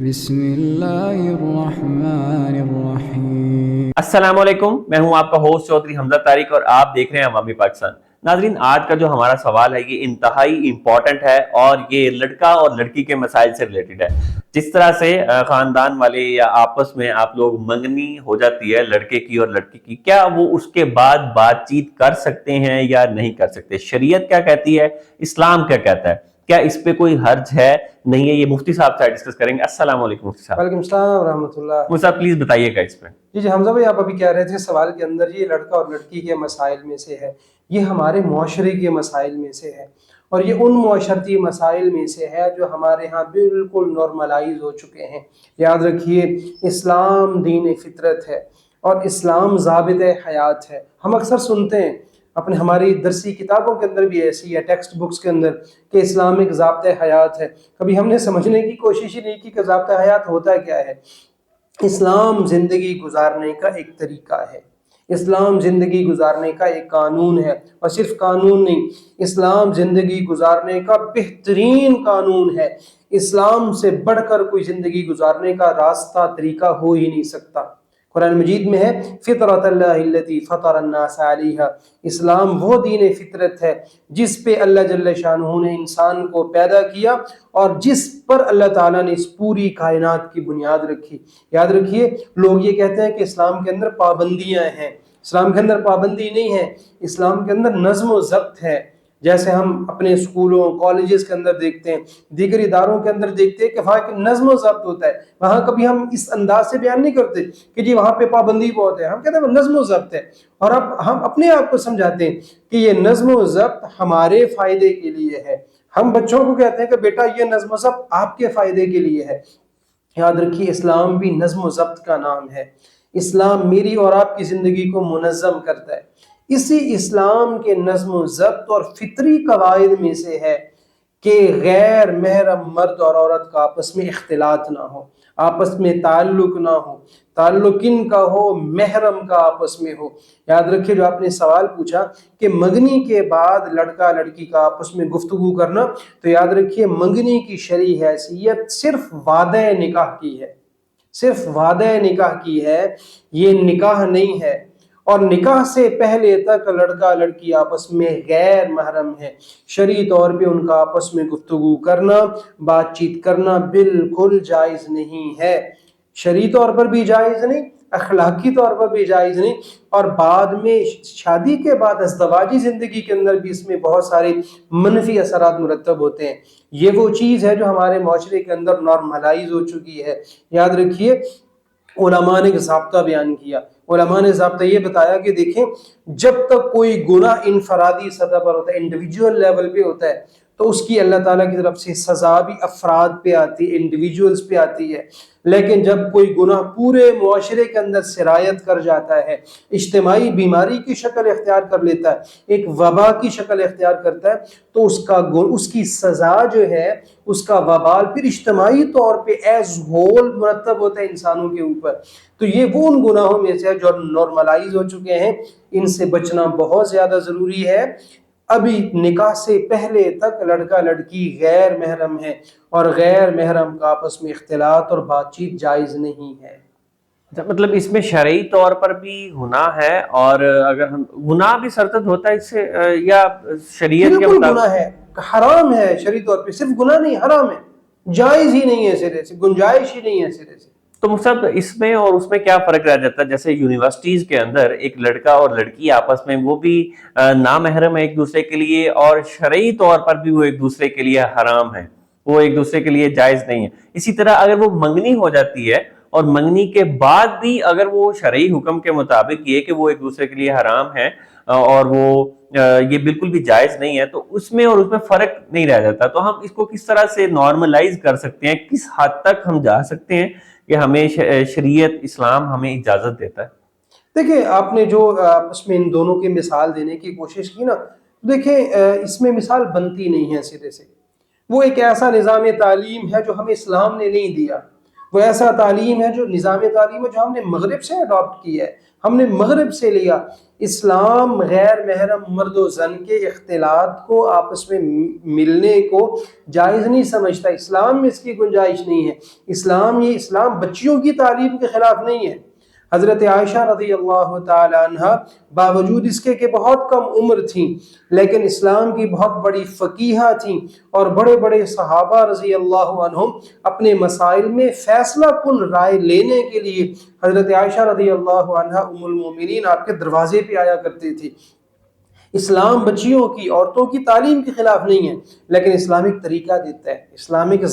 بسم اللہ الرحمن الرحیم۔ السلام علیکم، میں ہوں آپ کا ہوسٹ چودھری حمزہ طارق اور آپ دیکھ رہے ہیں عوامی پاکستان۔ ناظرین، آج کا جو ہمارا سوال ہے یہ انتہائی امپورٹنٹ ہے اور یہ لڑکا اور لڑکی کے مسائل سے ریلیٹڈ ہے۔ جس طرح سے خاندان والے یا آپس میں آپ لوگ منگنی ہو جاتی ہے لڑکے کی اور لڑکی کی، کیا وہ اس کے بعد بات چیت کر سکتے ہیں یا نہیں کر سکتے؟ شریعت کیا کہتی ہے، اسلام کیا کہتا ہے، کیا اس پہ کوئی حرج ہے نہیں ہے؟ یہ مفتی صاحب سے ڈسکس کریں گے۔ السلام علیکم مفتی صاحب۔ وعلیکم السلام ورحمۃ اللہ۔ مفتی صاحب پلیز بتائیے گا اس پہ۔ جی حمزہ بھائی، آپ ابھی کہہ رہے تھے سوال کے اندر یہ لڑکا اور لڑکی کے مسائل میں سے ہے، یہ ہمارے معاشرے کے مسائل میں سے ہے، اور یہ ان معاشرتی مسائل میں سے ہے جو ہمارے ہاں بالکل نارملائز ہو چکے ہیں۔ یاد رکھیے، اسلام دین فطرت ہے اور اسلام ضابط حیات ہے۔ ہم اکثر سنتے ہیں ہماری درسی کتابوں کے اندر بھی ایسی ہے، ٹیکسٹ بکس کے اندر، کہ اسلام ایک ضابط حیات ہے۔ کبھی ہم نے سمجھنے کی کوشش ہی نہیں کی کہ ضابط حیات ہوتا کیا ہے۔ اسلام زندگی گزارنے کا ایک طریقہ ہے، اسلام زندگی گزارنے کا ایک قانون ہے، اور صرف قانون نہیں، اسلام زندگی گزارنے کا بہترین قانون ہے۔ اسلام سے بڑھ کر کوئی زندگی گزارنے کا راستہ طریقہ ہو ہی نہیں سکتا۔ قرآن مجید میں ہے فطرۃ اللہ التی فطر الناس علیہا، اسلام وہ دین فطرت ہے جس پہ اللہ جل شانہ نے انسان کو پیدا کیا اور جس پر اللہ تعالیٰ نے اس پوری کائنات کی بنیاد رکھی۔ یاد رکھیے، لوگ یہ کہتے ہیں کہ اسلام کے اندر پابندیاں ہیں، اسلام کے اندر پابندی نہیں ہے، اسلام کے اندر نظم و ضبط ہے۔ جیسے ہم اپنے اسکولوں کالجز کے اندر دیکھتے ہیں، دیگر اداروں کے اندر دیکھتے ہیں کہ وہاں ایک نظم و ضبط ہوتا ہے۔ وہاں کبھی ہم اس انداز سے بیان نہیں کرتے کہ جی وہاں پہ پابندی بہت ہے، ہم کہتے ہیں وہ نظم و ضبط ہے، اور اب ہم اپنے آپ کو سمجھاتے ہیں کہ یہ نظم و ضبط ہمارے فائدے کے لیے ہے۔ ہم بچوں کو کہتے ہیں کہ بیٹا یہ نظم و ضبط آپ کے فائدے کے لیے ہے۔ یاد رکھیے، اسلام بھی نظم و ضبط کا نام ہے۔ اسلام میری اور آپ کی زندگی کو منظم کرتا ہے۔ اسی اسلام کے نظم و ضبط اور فطری قواعد میں سے ہے کہ غیر محرم مرد اور عورت کا آپس میں اختلاط نہ ہو، آپس میں تعلق نہ ہو، تعلق ان کا ہو، محرم کا آپس میں ہو۔ یاد رکھیے، جو آپ نے سوال پوچھا کہ منگنی کے بعد لڑکا لڑکی کا آپس میں گفتگو کرنا، تو یاد رکھیے منگنی کی شرعی حیثیت صرف وعدہ نکاح کی ہے، صرف وعدہ نکاح کی ہے، یہ نکاح نہیں ہے۔ اور نکاح سے پہلے تک لڑکا لڑکی آپس میں غیر محرم ہے، شرعی طور پہ ان کا آپس میں گفتگو کرنا، بات چیت کرنا بالکل جائز نہیں ہے، شرعی طور پر بھی جائز نہیں، اخلاقی طور پر بھی جائز نہیں، اور بعد میں شادی کے بعد ازدواجی زندگی کے اندر بھی اس میں بہت سارے منفی اثرات مرتب ہوتے ہیں۔ یہ وہ چیز ہے جو ہمارے معاشرے کے اندر نارملائز ہو چکی ہے۔ یاد رکھیے، علماء نے ایک ضابطہ بیان کیا، علماء نے ضابطہ یہ بتایا کہ دیکھیں، جب تک کوئی گناہ انفرادی سطح پر ہوتا ہے، انڈیویجول لیول پہ ہوتا ہے، تو اس کی اللہ تعالیٰ کی طرف سے سزا بھی افراد پہ آتی ہے، انڈیویجولز پہ آتی ہے۔ لیکن جب کوئی گناہ پورے معاشرے کے اندر سرایت کر جاتا ہے، اجتماعی بیماری کی شکل اختیار کر لیتا ہے، ایک وبا کی شکل اختیار کرتا ہے، تو اس کی سزا جو ہے، اس کا وبال پھر اجتماعی طور پہ ایز ہول مرتب ہوتا ہے انسانوں کے اوپر۔ تو یہ وہ ان گناہوں میں سے جو نارملائز ہو چکے ہیں، ان سے بچنا بہت زیادہ ضروری ہے۔ ابھی نکاح سے پہلے تک لڑکا لڑکی غیر محرم ہے، اور غیر محرم کا آپس میں اختلاط اور بات چیت جائز نہیں ہے۔ مطلب اس میں شرعی طور پر بھی گناہ ہے، اور اگر ہم گناہ بھی سرزد ہوتا ہے اس سے، یا شریعت کے بالکل گناہ ہے، حرام ہے، شرعی طور پہ صرف گناہ نہیں، حرام ہے، جائز ہی نہیں ہے سرے سے، گنجائش ہی نہیں ہے سرے سے۔ تو مصعب اس میں اور اس میں کیا فرق رہ جاتا ہے؟ جیسے یونیورسٹیز کے اندر ایک لڑکا اور لڑکی آپس میں وہ بھی نامحرم ہے ایک دوسرے کے لیے، اور شرعی طور پر بھی وہ ایک دوسرے کے لیے حرام ہے، وہ ایک دوسرے کے لیے جائز نہیں ہے۔ اسی طرح اگر وہ منگنی ہو جاتی ہے اور منگنی کے بعد بھی اگر وہ شرعی حکم کے مطابق یہ کہ وہ ایک دوسرے کے لیے حرام ہے اور وہ یہ بالکل بھی جائز نہیں ہے، تو اس میں اور اس میں فرق نہیں رہ جاتا۔ تو ہم اس کو کس طرح سے نارملائز کر سکتے ہیں، کس حد تک ہم جا سکتے ہیں کہ ہمیں شریعت اسلام ہمیں اجازت دیتا ہے؟ دیکھیں، آپ نے جو آپس میں ان دونوں کی مثال دینے کی کوشش کی نا، دیکھیں اس میں مثال بنتی نہیں ہے سرے سے۔ وہ ایک ایسا نظام تعلیم ہے جو ہمیں اسلام نے نہیں دیا، وہ ایسا تعلیم ہے جو نظام تعلیم ہے جو ہم نے مغرب سے اڈاپٹ کیا ہے، ہم نے مغرب سے لیا۔ اسلام غیر محرم مرد و زن کے اختلاط کو آپس میں ملنے کو جائز نہیں سمجھتا، اسلام میں اس کی گنجائش نہیں ہے۔ اسلام بچیوں کی تعلیم کے خلاف نہیں ہے۔ حضرت عائشہ رضی اللہ تعالی عنہ باوجود اس کے کہ بہت کم عمر تھیں لیکن اسلام کی بہت بڑی فقیہہ تھیں، اور بڑے بڑے صحابہ رضی اللہ عنہم اپنے مسائل میں فیصلہ کن رائے لینے کے لیے حضرت عائشہ رضی اللہ عنہ ام المومنین آپ کے دروازے پہ آیا کرتی تھی۔ اسلام بچیوں کی، عورتوں کی تعلیم کے خلاف نہیں ہے، لیکن اسلامک طریقہ دیتا ہے، اسلامک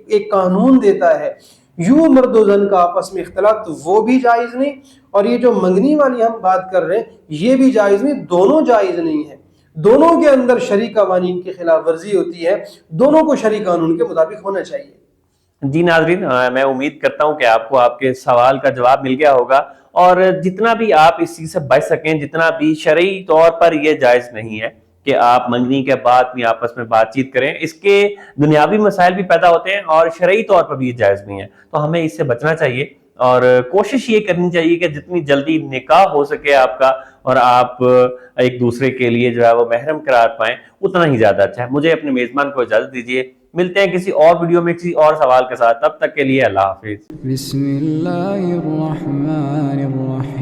ایک قانون دیتا ہے۔ یوں مرد و زن کا آپس میں اختلاط وہ بھی جائز نہیں، اور یہ جو منگنی والی ہم بات کر رہے ہیں یہ بھی جائز نہیں، دونوں جائز نہیں ہے۔ دونوں کے اندر شرعی قوانین کی خلاف ورزی ہوتی ہے، دونوں کو شرعی قانون کے مطابق ہونا چاہیے۔ جی ناظرین، میں امید کرتا ہوں کہ آپ کو آپ کے سوال کا جواب مل گیا ہوگا، اور جتنا بھی آپ اس چیز سے بچ سکیں، جتنا بھی شرعی طور پر یہ جائز نہیں ہے کہ آپ منگنی کے بعد بھی آپس میں بات چیت کریں، اس کے دنیاوی مسائل بھی پیدا ہوتے ہیں اور شرعی طور پر بھی یہ جائز نہیں ہے، تو ہمیں اس سے بچنا چاہیے، اور کوشش یہ کرنی چاہیے کہ جتنی جلدی نکاح ہو سکے آپ کا اور آپ ایک دوسرے کے لیے جو ہے وہ محرم قرار پائیں، اتنا ہی زیادہ اچھا ہے۔ مجھے اپنے میزبان کو اجازت دیجیے، ملتے ہیں کسی اور ویڈیو میں کسی اور سوال کے ساتھ، تب تک کے لیے اللہ حافظ۔ بسم اللہ الرحمن الرحیم۔